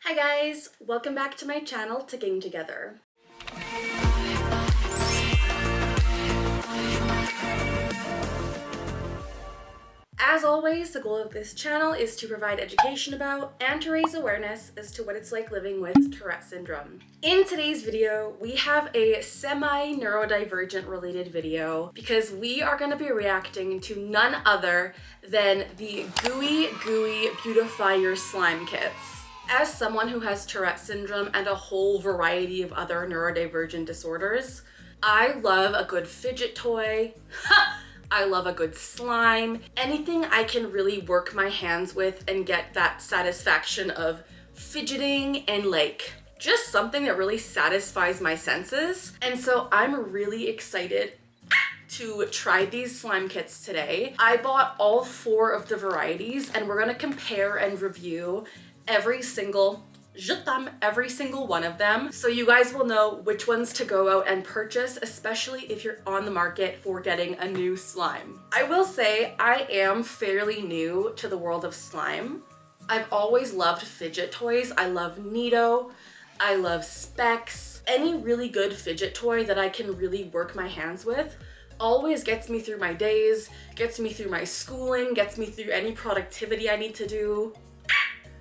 Hi guys, welcome back to my channel, Ticcing Together. As always, the goal of this channel is to provide education about and to raise awareness as to what it's like living with Tourette Syndrome. In today's video, we have a semi-neurodivergent related video because we are going to be reacting to none other than the Gui-Gui Beautify Slime kits. As someone who has Tourette Syndrome and a whole variety of other neurodivergent disorders, I love a good fidget toy. I love a good slime. Anything I can really work my hands with and get that satisfaction of fidgeting and like just something that really satisfies my senses. And so I'm really excited to try these slime kits today. I bought all 4 of the varieties and we're gonna compare and review every single one of them, so you guys will know which ones to go out and purchase, especially if you're on the market for getting a new slime. I will say I am fairly new to the world of slime. I've always loved fidget toys. I love Neato. I love Specs. Any really good fidget toy that I can really work my hands with always gets me through my days, gets me through my schooling, gets me through any productivity I need to do.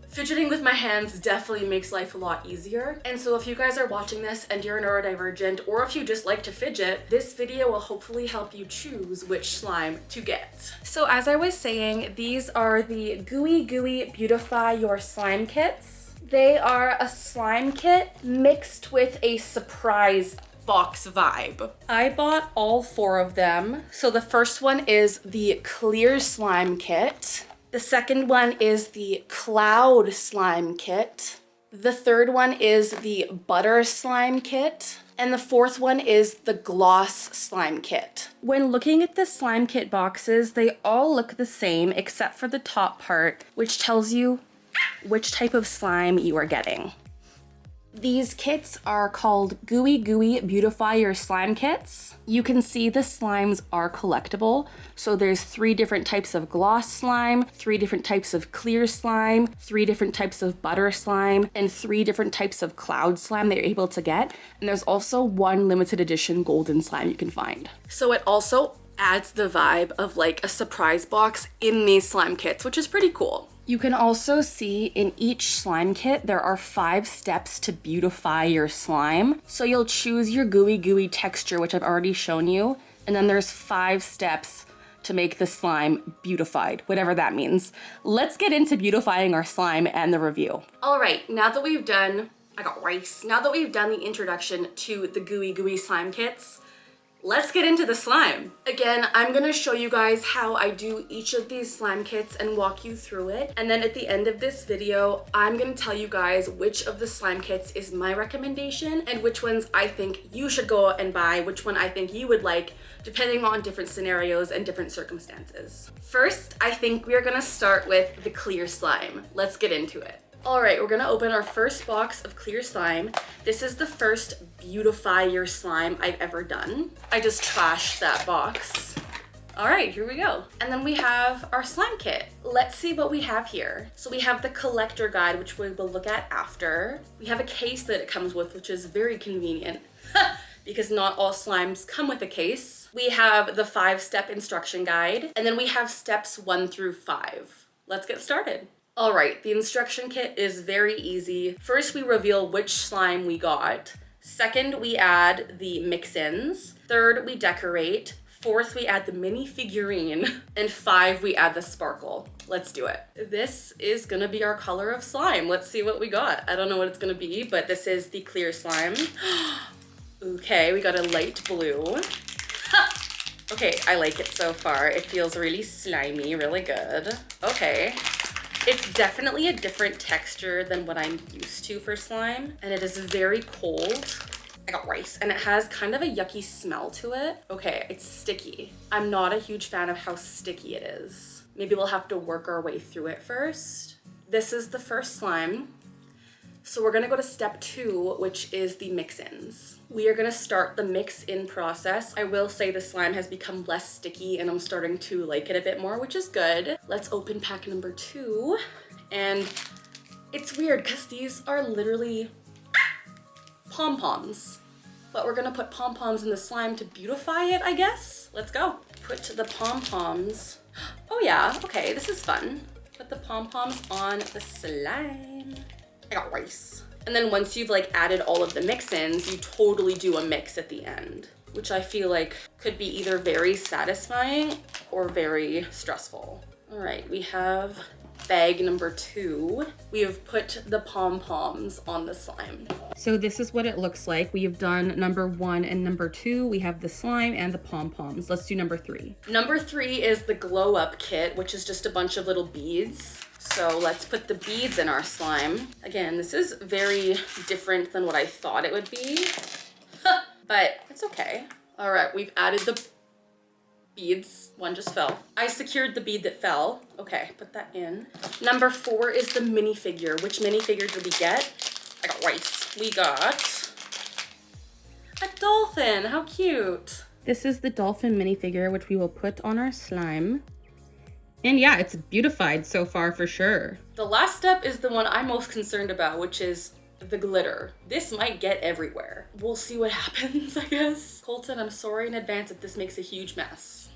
Fidgeting with my hands definitely makes life a lot easier. And so if you guys are watching this and you're neurodivergent, or if you just like to fidget, this video will hopefully help you choose which slime to get. So as I was saying, these are the Gui-Gui Beautify Slime kits. They are a slime kit mixed with a surprise box vibe. I bought all 4 of them. So the first one is the clear slime kit. The second one is the Cloud Slime Kit. The third one is the Butter Slime Kit. And the fourth one is the Gloss Slime Kit. When looking at the slime kit boxes, they all look the same except for the top part, which tells you which type of slime you are getting. These kits are called Gui-Gui Beautify Slime Kits. You can see the slimes are collectible. So there's 3 different types of gloss slime, 3 different types of clear slime, 3 different types of butter slime, and 3 different types of cloud slime that you're able to get. And there's also 1 limited edition golden slime you can find. So it also adds the vibe of like a surprise box in these slime kits, which is pretty cool. You can also see in each slime kit, there are 5 steps to beautify your slime. So you'll choose your gooey texture, which I've already shown you. And then there's 5 steps to make the slime beautified, whatever that means. Let's get into beautifying our slime and the review. All right, now that we've done, Now that we've done the introduction to the Gui-Gui slime kits, let's get into the slime. Again, I'm gonna show you guys how I do each of these slime kits and walk you through it. And then at the end of this video, I'm gonna tell you guys which of the slime kits is my recommendation and which ones I think you should go out and buy, which one I think you would like, depending on different scenarios and different circumstances. First, I think we are gonna start with the clear slime. Let's get into it. All right, we're gonna open our first box of clear slime. This is the first Beautify slime I've ever done. I just trashed that box. All right, here we go. And then we have our slime kit. Let's see what we have here. So we have the collector guide, which we will look at after. We have a case that it comes with, which is very convenient because not all slimes come with a case. We have the 5-step instruction guide, and then we have steps 1 through 5. Let's get started. All right, the instruction kit is very easy. First, we reveal which slime we got. Second, we add the mix-ins. Third, we decorate. Fourth, we add the mini figurine. And 5, we add the sparkle. Let's do it. This is gonna be our color of slime. Let's see what we got. I don't know what it's gonna be, but this is the clear slime. Okay, we got a light blue. Okay, I like it so far. It feels really slimy, really good. Okay. It's definitely a different texture than what I'm used to for slime, and it is very cold. I got rice, and it has kind of a yucky smell to it. Okay, it's sticky. I'm not a huge fan of how sticky it is. Maybe we'll have to work our way through it first. This is the first slime. So we're gonna go to step 2, which is the mix-ins. We are gonna start the mix-in process. I will say the slime has become less sticky and I'm starting to like it a bit more, which is good. Let's open pack number 2. And It's weird because these are literally pom-poms, but we're gonna put pom-poms in the slime to beautify it, I guess. Let's go. Put the pom-poms. Oh yeah, okay, this is fun. Put the pom-poms on the slime. I got rice. And then once you've like added all of the mix-ins, you totally do a mix at the end, which I feel like could be either very satisfying or very stressful. All right, we have bag number 2. We have put the pom-poms on the slime. So this is what it looks like. We have done number 1 and number 2. We have the slime and the pom-poms. Let's do number 3. Number 3 is the glow up kit, which is just a bunch of little beads. So let's put the beads in our slime. Again, this is very different than what I thought it would be, but it's okay. All right, we've added the beads. One just fell. I secured the bead that fell. Okay, put that in. Number 4 is the minifigure. Which minifigure did we get? I got rice. We got a dolphin. How cute. This is the dolphin minifigure, which we will put on our slime. And yeah, it's beautified so far for sure. The last step is the one I'm most concerned about, which is the glitter. This might get everywhere. We'll see what happens, I guess. Colton, I'm sorry in advance if this makes a huge mess.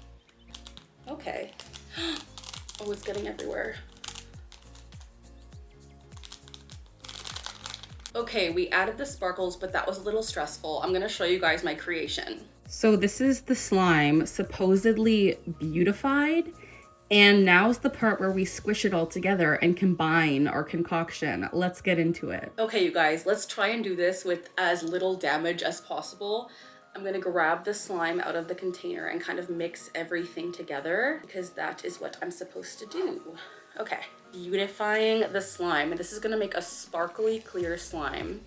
Okay. Oh, it's getting everywhere. Okay, we added the sparkles, but that was a little stressful. I'm gonna show you guys my creation. So this is the slime, supposedly beautified. And now's the part where we squish it all together and combine our concoction. Let's get into it. Okay, you guys, let's try and do this with as little damage as possible. I'm gonna grab the slime out of the container and kind of mix everything together because that is what I'm supposed to do. Okay, beautifying the slime. This is gonna make a sparkly clear slime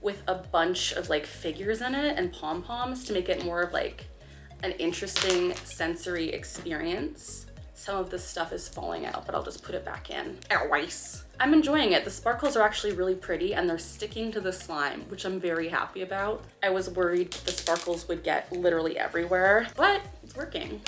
with a bunch of like figures in it and pom-poms to make it more of like an interesting sensory experience. Some of this stuff is falling out, but I'll just put it back in. Rice. I'm enjoying it. The sparkles are actually really pretty and they're sticking to the slime, which I'm very happy about. I was worried the sparkles would get literally everywhere, but it's working.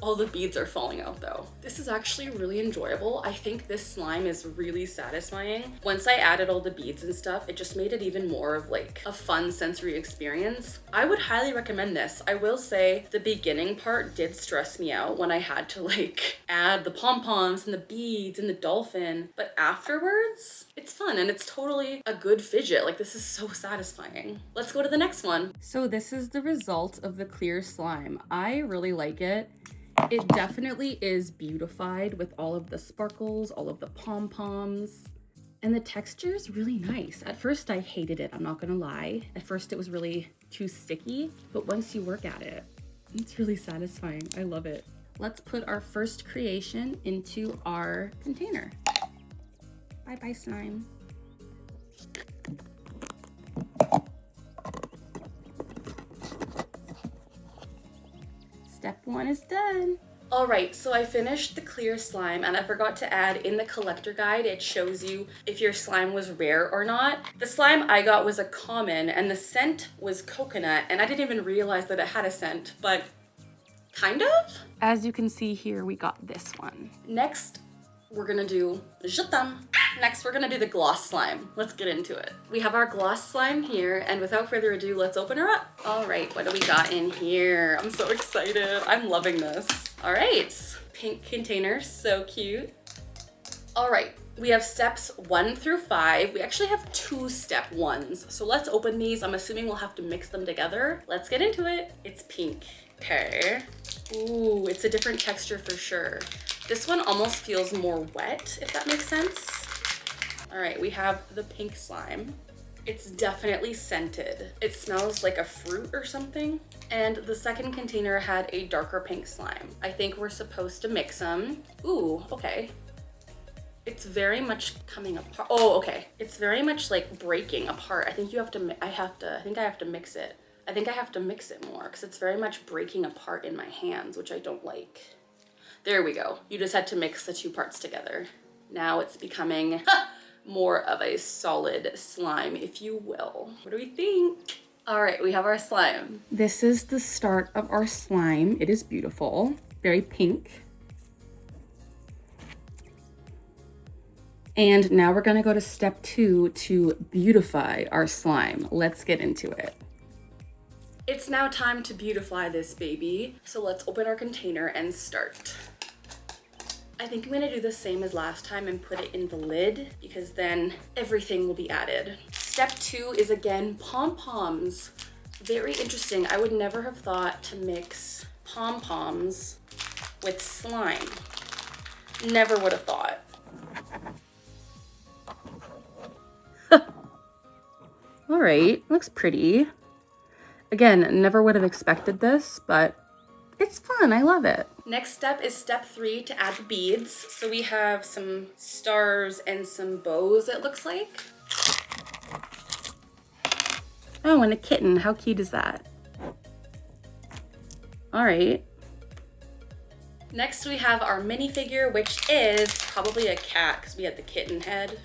All the beads are falling out though. This is actually really enjoyable. I think this slime is really satisfying. Once I added all the beads and stuff, it just made it even more of like a fun sensory experience. I would highly recommend this. I will say the beginning part did stress me out when I had to like add the pom-poms and the beads and the dolphin, but afterwards it's fun and it's totally a good fidget. Like this is so satisfying. Let's go to the next one. So this is the result of the clear slime. I really like it. It definitely is beautified with all of the sparkles, all of the pom-poms, and the texture is really nice. At first I hated it, I'm not gonna lie. At first it was really too sticky, but once you work at it, it's really satisfying. I love it. Let's put our first creation into our container. Bye-bye slime. Step 1 is done. All right, so I finished the clear slime and I forgot to add in the collector guide, it shows you if your slime was rare or not. The slime I got was a common and the scent was coconut and I didn't even realize that it had a scent, but kind of. As you can see here, we got this one. Next, we're gonna do Next, we're gonna do the gloss slime. Let's get into it. We have our gloss slime here, and without further ado, let's open her up. All right, what do we got in here? I'm so excited. I'm loving this. All right, pink container, so cute. All right, we have steps 1 through 5. We actually have 2 step 1s. So let's open these. I'm assuming we'll have to mix them together. Let's get into it. It's pink. Okay. Ooh, it's a different texture for sure. This one almost feels more wet, if that makes sense. All right, we have the pink slime. It's definitely scented. It smells like a fruit or something. And the second container had a darker pink slime. I think we're supposed to mix them. Ooh, okay. It's very much coming apart. Oh, okay. It's very much like breaking apart. I think you have to, I think I have to mix it. I think I have to mix it more because it's very much breaking apart in my hands, which I don't like. There we go. You just had to mix the 2 parts together. Now it's becoming more of a solid slime, if you will. What do we think? All right, we have our slime. This is the start of our slime. It is beautiful, very pink. And now we're gonna go to step 2 to beautify our slime. Let's get into it. It's now time to beautify this baby. So let's open our container and start. I think I'm gonna do the same as last time and put it in the lid because then everything will be added. Step 2 is again pom-poms. Very interesting. I would never have thought to mix pom-poms with slime. Never would have thought. All right, looks pretty. Again, never would have expected this, but it's fun, I love it. Next step is step 3 to add the beads. So we have some stars and some bows, it looks like. Oh, and a kitten, how cute is that? All right. Next we have our minifigure, which is probably a cat because we had the kitten head.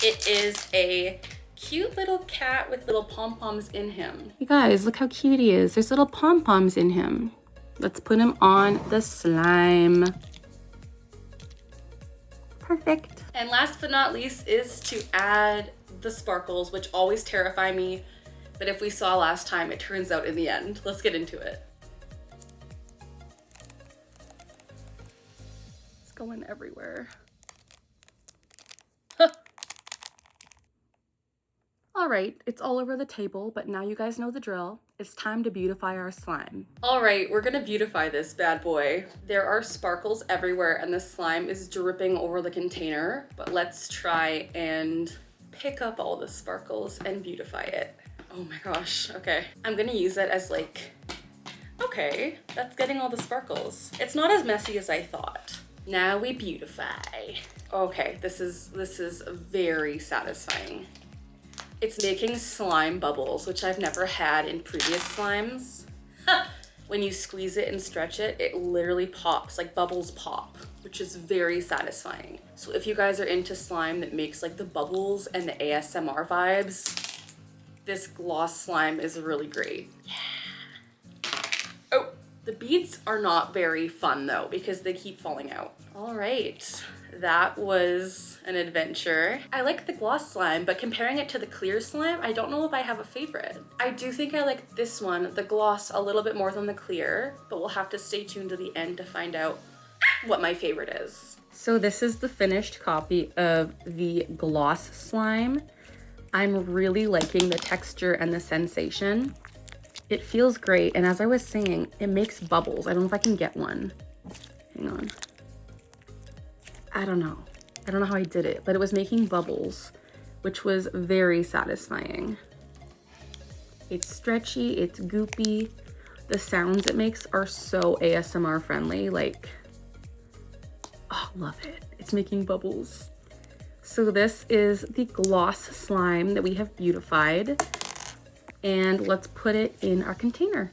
It is a cute little cat with little pom-poms in him. You guys, look how cute he is. There's little pom-poms in him. Let's put him on the slime. Perfect. And last but not least is to add the sparkles, which always terrify me. But if we saw last time, it turns out in the end. Let's get into it. It's going everywhere. All right, it's all over the table, but now you guys know the drill. It's time to beautify our slime. All right, we're gonna beautify this bad boy. There are sparkles everywhere and the slime is dripping over the container, but let's try and pick up all the sparkles and beautify it. Oh my gosh, okay. I'm gonna use it as like, okay, that's getting all the sparkles. It's not as messy as I thought. Now we beautify. Okay, this is very satisfying. It's making slime bubbles, which I've never had in previous slimes. When you squeeze it and stretch it, it literally pops, like bubbles pop, which is very satisfying. So if you guys are into slime that makes like the bubbles and the ASMR vibes, this gloss slime is really great. Yeah. Oh, the beads are not very fun though, because they keep falling out. All right. That was an adventure. I like the gloss slime, but comparing it to the clear slime, I don't know if I have a favorite. I do think I like this one, the gloss, a little bit more than the clear, but we'll have to stay tuned to the end to find out what my favorite is. So this is the finished copy of the gloss slime. I'm really liking the texture and the sensation. It feels great, and as I was saying, it makes bubbles. I don't know if I can get one. Hang on. I don't know how I did it, but it was making bubbles, which was very satisfying. It's stretchy, it's goopy. The sounds it makes are so ASMR friendly, like, oh, love it. It's making bubbles. So this is the gloss slime that we have beautified, and let's put it in our container.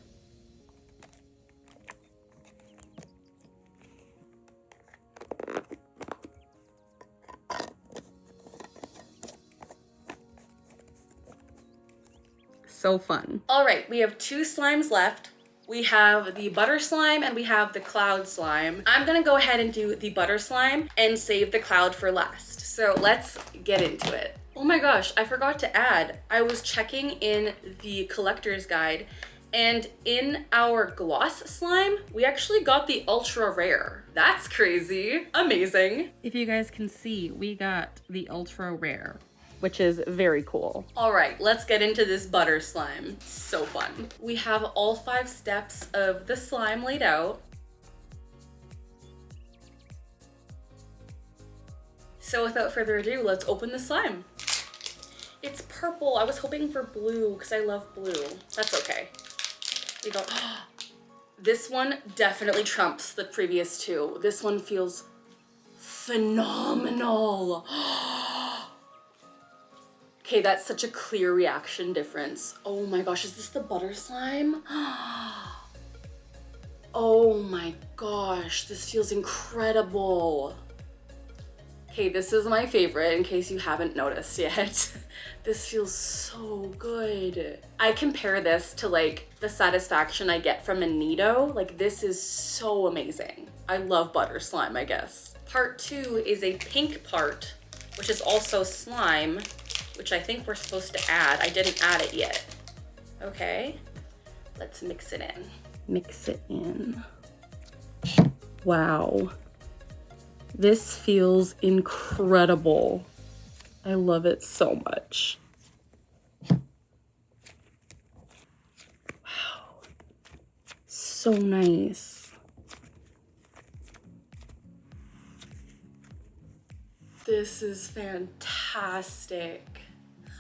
So fun. All right, we have 2 slimes left. We have the butter slime and we have the cloud slime. I'm gonna go ahead and do the butter slime and save the cloud for last. So let's get into it. Oh my gosh, I forgot to add. I was checking in the collector's guide, and in our gloss slime, we actually got the ultra rare. That's crazy, amazing. If you guys can see, we got the ultra rare, which is very cool. All right, let's get into this butter slime. So fun. We have all 5 steps of the slime laid out. So without further ado, let's open the slime. It's purple. I was hoping for blue because I love blue. That's okay. We got, this one definitely trumps the previous 2. This one feels phenomenal. Okay, that's such a clear reaction difference. Oh my gosh, is this the butter slime? Oh my gosh, this feels incredible. Okay, this is my favorite in case you haven't noticed yet. This feels so good. I compare this to like the satisfaction I get from a Nido. Like, this is so amazing. I love butter slime, I guess. Part 2 is a pink part which is also slime, which I think we're supposed to add. I didn't add it yet. Okay, let's mix it in. Mix it in. Wow. This feels incredible. I love it so much. Wow. So nice. This is fantastic.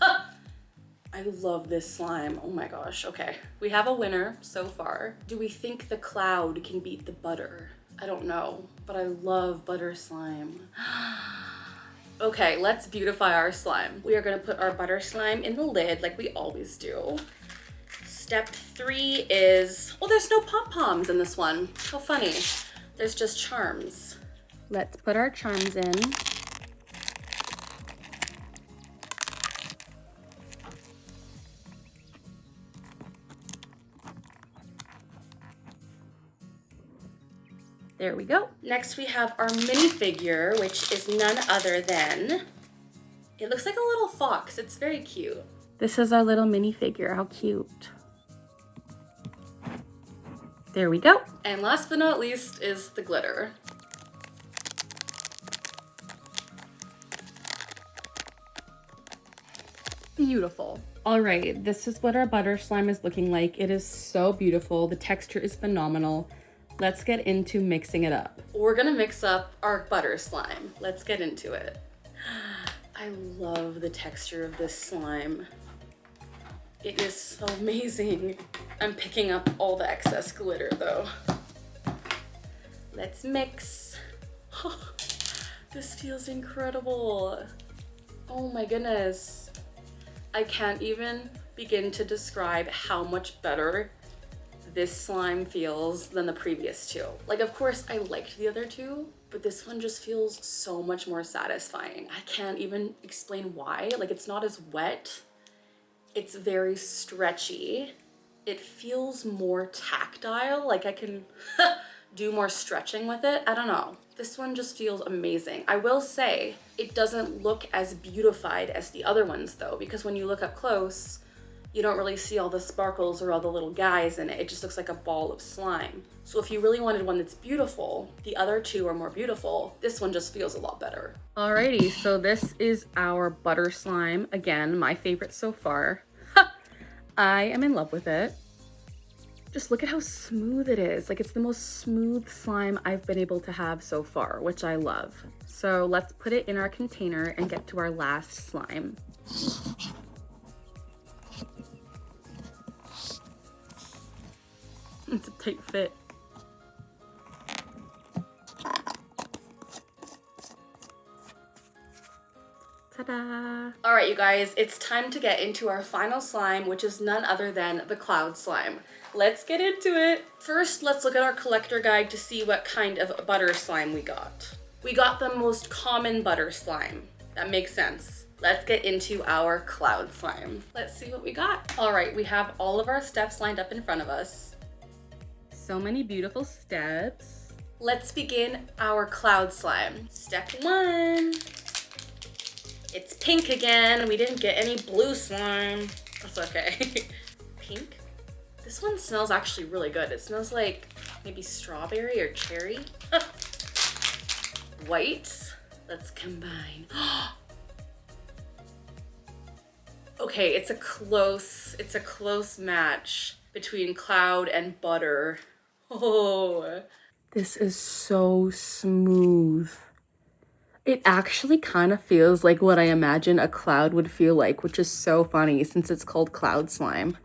I love this slime. Oh my gosh. Okay, we have a winner so far. Do we think the cloud can beat the butter? I don't know, but I love butter slime. Okay, let's beautify our slime. We are gonna put our butter slime in the lid like we always do. Step 3 is, oh, there's no pom-poms in this one. How funny. There's just charms. Let's put our charms in. There we go. Next we have our minifigure, which is none other than, it looks like a little fox. It's very cute. This is our little minifigure. How cute. There we go. And last but not least is the glitter. Beautiful. All right, this is what our butter slime is looking like. It is so beautiful. The texture is phenomenal. Let's get into mixing it up. We're gonna mix up our butter slime. Let's get into it. I love the texture of this slime. It is so amazing. I'm picking up all the excess glitter though. Let's mix. This feels incredible. Oh my goodness. I can't even begin to describe how much better this slime feels than the previous two. Like, of course I liked the other two, but this one just feels so much more satisfying. I can't even explain why. Like, it's not as wet. It's very stretchy. It feels more tactile. Like I can do more stretching with it. I don't know. This one just feels amazing. I will say it doesn't look as beautified as the other ones though, because when you look up close, you don't really see all the sparkles or all the little guys in it. It just looks like a ball of slime. So if you really wanted one that's beautiful, the other two are more beautiful. This one just feels a lot better. Alrighty, so this is our butter slime. Again, my favorite so far. I am in love with it. Just look at how smooth it is. Like, it's the most smooth slime I've been able to have so far, which I love. So let's put it in our container and get to our last slime. It's a tight fit. Ta-da! All right, you guys, it's time to get into our final slime, which is none other than the cloud slime. Let's get into it. First, let's look at our collector guide to see what kind of butter slime we got. We got the most common butter slime. That makes sense. Let's get into our cloud slime. Let's see what we got. All right, we have all of our steps lined up in front of us. So many beautiful steps. Let's begin our cloud slime. Step 1. It's pink again. We didn't get any blue slime. That's okay. Pink. This one smells actually really good. It smells like maybe strawberry or cherry. White. Let's combine. Okay, it's a close match between cloud and butter. Oh, this is so smooth. It actually kind of feels like what I imagine a cloud would feel like, which is so funny since it's called cloud slime.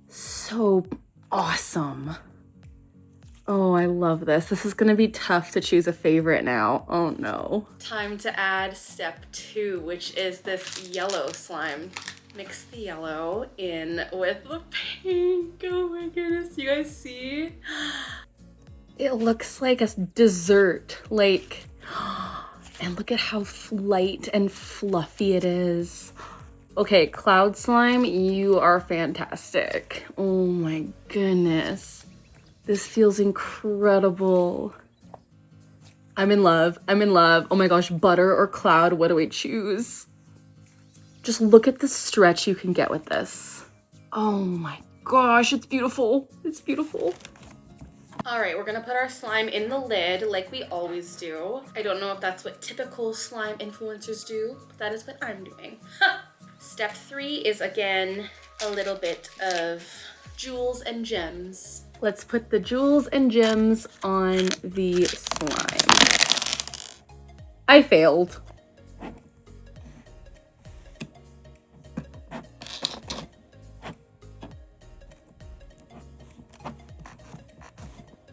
So awesome. Oh, I love this. This is gonna be tough to choose a favorite now. Oh no. Time to add step 2, which is this yellow slime. Mix the yellow in with the pink. Oh my goodness, you guys see? It looks like a dessert, like, and look at how light and fluffy it is. Okay, cloud slime, you are fantastic. Oh my goodness. This feels incredible. I'm in love. I'm in love. Oh my gosh, butter or cloud, what do I choose? Just look at the stretch you can get with this. Oh my gosh, it's beautiful. It's beautiful. All right, we're gonna put our slime in the lid like we always do. I don't know if that's what typical slime influencers do, but that is what I'm doing. Step 3 is again a little bit of jewels and gems. Let's put the jewels and gems on the slime. I failed.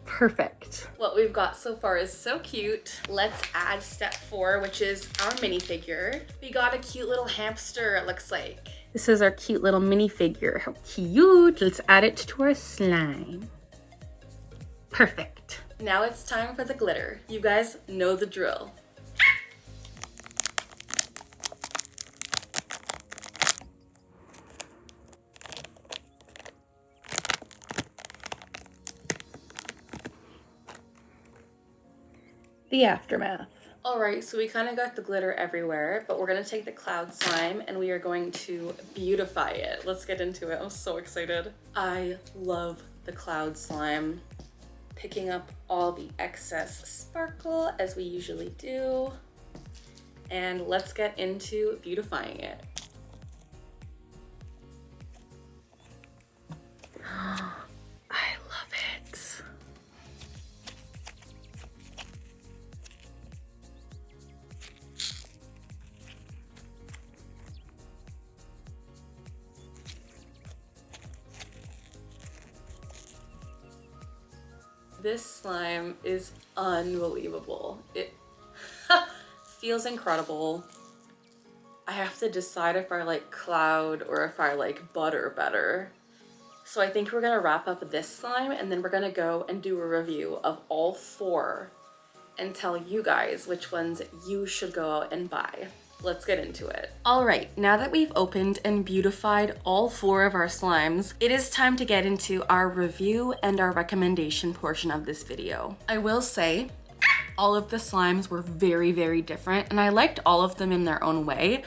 Perfect. What we've got so far is so cute. Let's add step 4, which is our minifigure. We got a cute little hamster, it looks like. This is our cute little minifigure. How cute. Let's add it to our slime. Perfect. Now it's time for the glitter. You guys know the drill. The aftermath. All right, so we kind of got the glitter everywhere, but we're gonna take the cloud slime and we are going to beautify it. Let's get into it. I'm so excited. I love the cloud slime. Picking up all the excess sparkle as we usually do. And let's get into beautifying it. I love it. This slime is unbelievable. It feels incredible. I have to decide if I like cloud or if I like butter better. So I think we're gonna wrap up this slime and then we're gonna go and do a review of all 4 and tell you guys which ones you should go out and buy. Let's get into it. All right, now that we've opened and beautified all 4 of our slimes, it is time to get into our review and our recommendation portion of this video. I will say, all of the slimes were very, very different, and I liked all of them in their own way.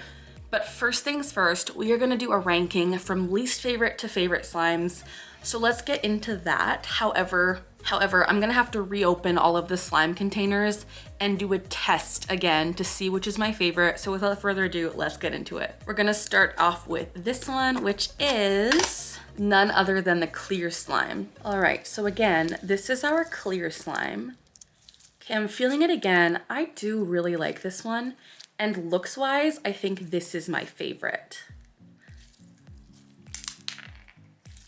But first things first, we are gonna do a ranking from least favorite to favorite slimes. So let's get into that. However, I'm gonna have to reopen all of the slime containers and do a test again to see which is my favorite. So without further ado, let's get into it. We're gonna start off with this one, which is none other than the clear slime. All right, so again, this is our clear slime. Okay, I'm feeling it again. I do really like this one. And looks-wise, I think this is my favorite.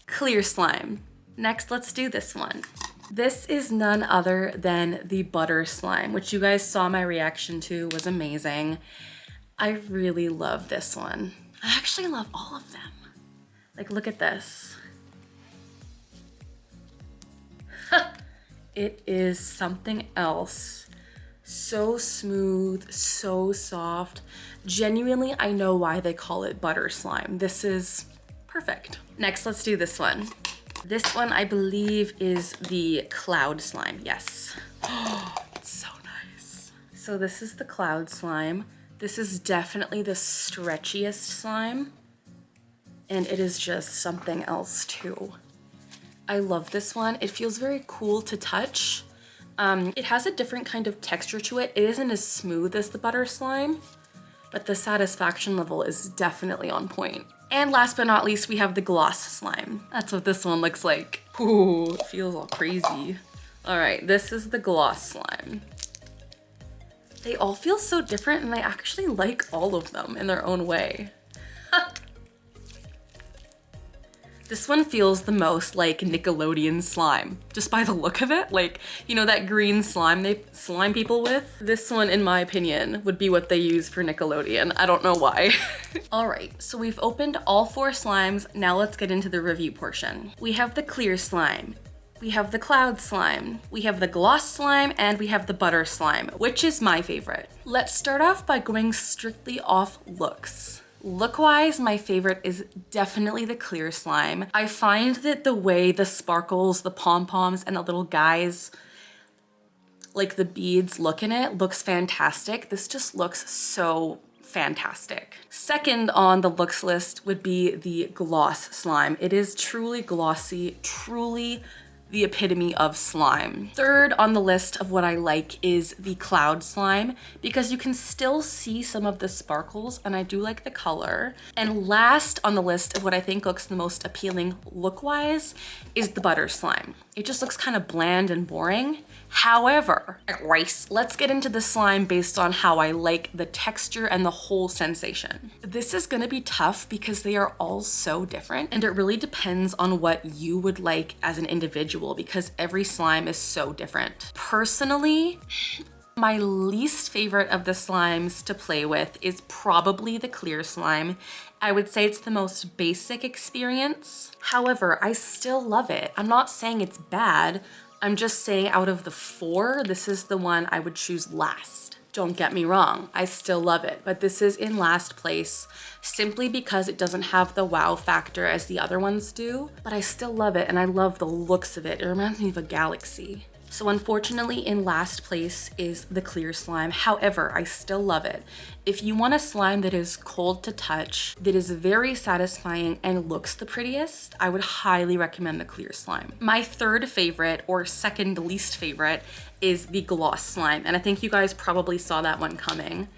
Clear slime. Next, let's do this one. This is none other than the butter slime, which you guys saw my reaction to was amazing. I really love this one. I actually love all of them. Like, look at this. It is something else. So smooth, so soft. Genuinely, I know why they call it butter slime. This is perfect. Next, let's do this one. This one, I believe, is the cloud slime. Yes. Oh, it's so nice. So this is the cloud slime. This is definitely the stretchiest slime. And it is just something else too. I love this one. It feels very cool to touch. It has a different kind of texture to it. It isn't as smooth as the butter slime, but the satisfaction level is definitely on point. And last but not least, we have the gloss slime. That's what this one looks like. Ooh, it feels all crazy. All right, this is the gloss slime. They all feel so different and I actually like all of them in their own way. This one feels the most like Nickelodeon slime, just by the look of it. Like, you know that green slime they slime people with? This one, in my opinion, would be what they use for Nickelodeon. I don't know why. All right, so we've opened all 4 slimes. Now let's get into the review portion. We have the clear slime. We have the cloud slime. We have the gloss slime, and we have the butter slime, which is my favorite. Let's start off by going strictly off looks. Look-wise, my favorite is definitely the clear slime. I find that the way the sparkles, the pom-poms, and the little guys like the beads look in it looks fantastic. This just looks so fantastic. Second on the looks list would be the gloss slime. It is truly glossy, truly the epitome of slime. Third on the list of what I like is the cloud slime because you can still see some of the sparkles and I do like the color. And last on the list of what I think looks the most appealing look-wise is the butter slime. It just looks kind of bland and boring. However, let's get into the slime based on how I like the texture and the whole sensation. This is gonna be tough because they are all so different and it really depends on what you would like as an individual because every slime is so different. Personally, my least favorite of the slimes to play with is probably the clear slime. I would say it's the most basic experience. However, I still love it. I'm not saying it's bad. I'm just saying out of the 4, this is the one I would choose last. Don't get me wrong, I still love it, but this is in last place simply because it doesn't have the wow factor as the other ones do, but I still love it and I love the looks of it. It reminds me of a galaxy. So unfortunately in last place is the clear slime. However, I still love it. If you want a slime that is cold to touch, that is very satisfying and looks the prettiest, I would highly recommend the clear slime. My third favorite or second least favorite is the gloss slime. And I think you guys probably saw that one coming.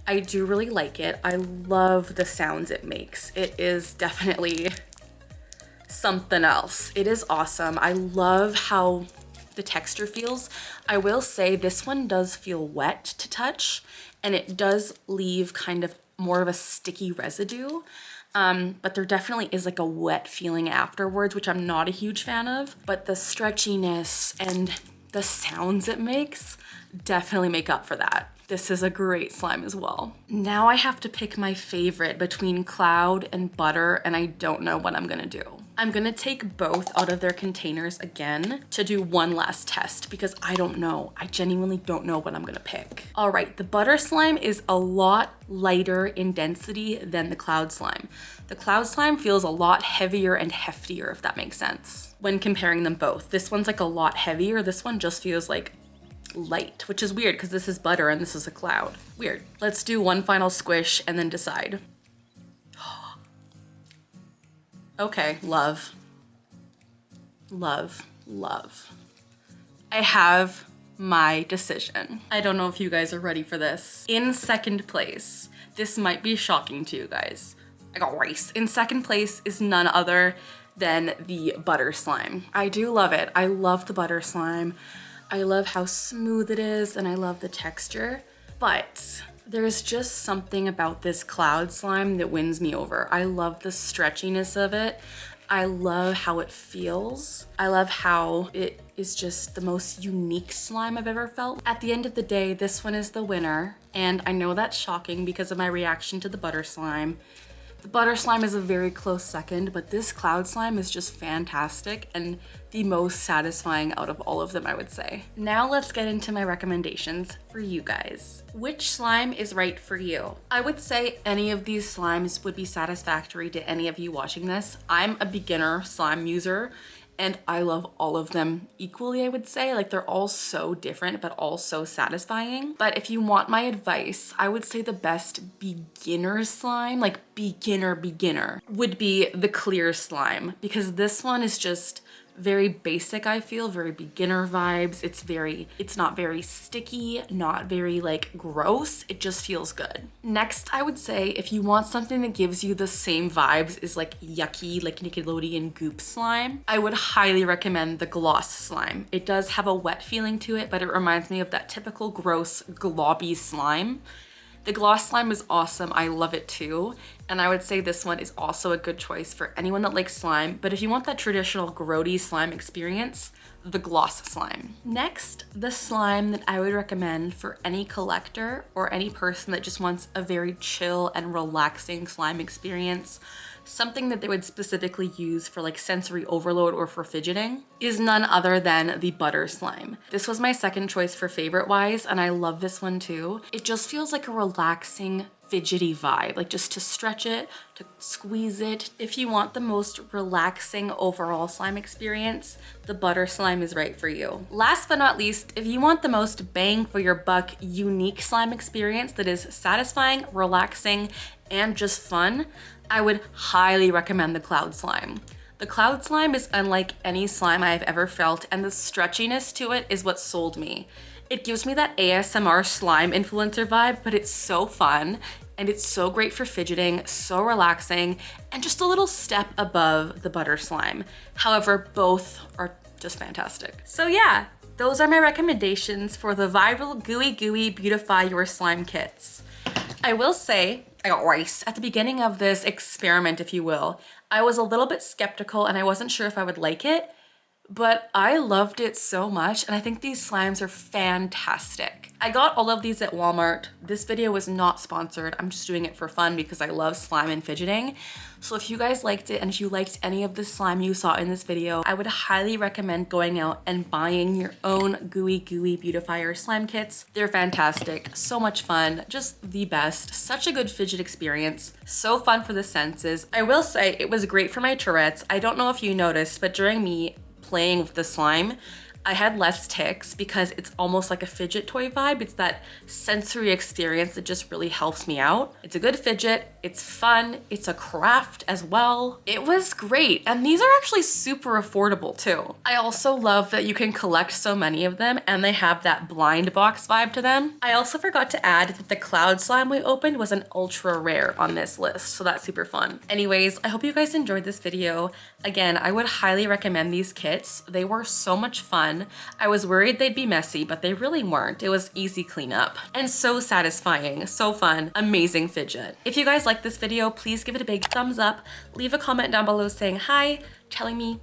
I do really like it. I love the sounds it makes. It is definitely something else. It is awesome. I love how the texture feels. I will say this one does feel wet to touch and it does leave kind of more of a sticky residue. But there definitely is like a wet feeling afterwards, which I'm not a huge fan of, but the stretchiness and the sounds it makes definitely make up for that. This is a great slime as well. Now I have to pick my favorite between cloud and butter and I don't know what I'm gonna do. I'm gonna take both out of their containers again to do one last test because I don't know. I genuinely don't know what I'm gonna pick. All right, the butter slime is a lot lighter in density than the cloud slime. The cloud slime feels a lot heavier and heftier, if that makes sense. When comparing them both, this one's like a lot heavier. This one just feels like light, which is weird because this is butter and this is a cloud. Weird. Let's do one final squish and then decide. Okay, love. Love, love. I have my decision. I don't know if you guys are ready for this. In second place, this might be shocking to you guys. I got rice. In second place is none other than the butter slime. I do love it. I love the butter slime. I love how smooth it is and I love the texture, but there's just something about this cloud slime that wins me over. I love the stretchiness of it. I love how it feels. I love how it is just the most unique slime I've ever felt. At the end of the day, this one is the winner, and I know that's shocking because of my reaction to the butter slime. The butter slime is a very close second, but this cloud slime is just fantastic and the most satisfying out of all of them, I would say. Now let's get into my recommendations for you guys. Which slime is right for you? I would say any of these slimes would be satisfactory to any of you watching this. I'm a beginner slime user and I love all of them equally, I would say. Like, they're all so different, but all so satisfying. But if you want my advice, I would say the best beginner slime, like beginner, would be the clear slime, because this one is just very basic, I feel, very beginner vibes. It's not very sticky, not very like gross. It just feels good. Next, I would say if you want something that gives you the same vibes as like yucky, like Nickelodeon goop slime, I would highly recommend the gloss slime. It does have a wet feeling to it, but it reminds me of that typical gross globby slime. The gloss slime is awesome. I love it too. And I would say this one is also a good choice for anyone that likes slime. But if you want that traditional grody slime experience, the gloss slime. Next, the slime that I would recommend for any collector or any person that just wants a very chill and relaxing slime experience, something that they would specifically use for like sensory overload or for fidgeting, is none other than the butter slime. This was my second choice for favorite wise, and I love this one too. It just feels like a relaxing fidgety vibe, like just to stretch it, to squeeze it. If you want the most relaxing overall slime experience, the butter slime is right for you. Last but not least, if you want the most bang for your buck, unique slime experience that is satisfying, relaxing, and just fun, I would highly recommend the cloud slime. The cloud slime is unlike any slime I've ever felt, and the stretchiness to it is what sold me. It gives me that ASMR slime influencer vibe, but it's so fun and it's so great for fidgeting, so relaxing, and just a little step above the butter slime. However, both are just fantastic. So yeah, those are my recommendations for the viral Gui-Gui Beautify Your Slime kits. I will say, at the beginning of this experiment, if you will, I was a little bit skeptical and I wasn't sure if I would like it, but I loved it so much, and I think these slimes are fantastic. I got all of these at Walmart. This video was not sponsored. I'm just doing it for fun because I love slime and fidgeting. So if you guys liked it and if you liked any of the slime you saw in this video, I would highly recommend going out and buying your own Gui-Gui Beautifier slime kits. They're fantastic, so much fun, just the best. Such a good fidget experience, so fun for the senses. I will say it was great for my Tourette's. I don't know if you noticed, but during me playing with the slime, I had less tics because it's almost like a fidget toy vibe. It's that sensory experience that just really helps me out. It's a good fidget, it's fun, it's a craft as well. It was great, and these are actually super affordable too. I also love that you can collect so many of them and they have that blind box vibe to them. I also forgot to add that the cloud slime we opened was an ultra rare on this list, so that's super fun. Anyways, I hope you guys enjoyed this video. Again, I would highly recommend these kits. They were so much fun. I was worried they'd be messy, but they really weren't. It was easy cleanup and so satisfying, so fun, amazing fidget. If you guys like this video, please give it a big thumbs up. Leave a comment down below saying hi, telling me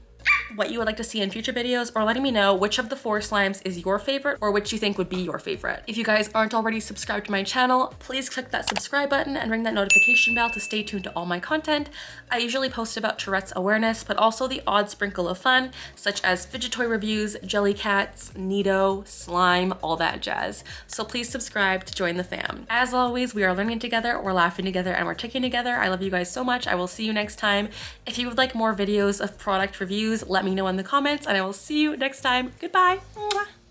what you would like to see in future videos, or letting me know which of the 4 slimes is your favorite or which you think would be your favorite. If you guys aren't already subscribed to my channel, please click that subscribe button and ring that notification bell to stay tuned to all my content. I usually post about Tourette's awareness, but also the odd sprinkle of fun, such as fidget toy reviews, jelly cats, Neato, slime, all that jazz. So please subscribe to join the fam. As always, we are learning together, we're laughing together, and we're ticking together. I love you guys so much. I will see you next time. If you would like more videos of product reviews, let me know in the comments, and I will see you next time. Goodbye. Mwah.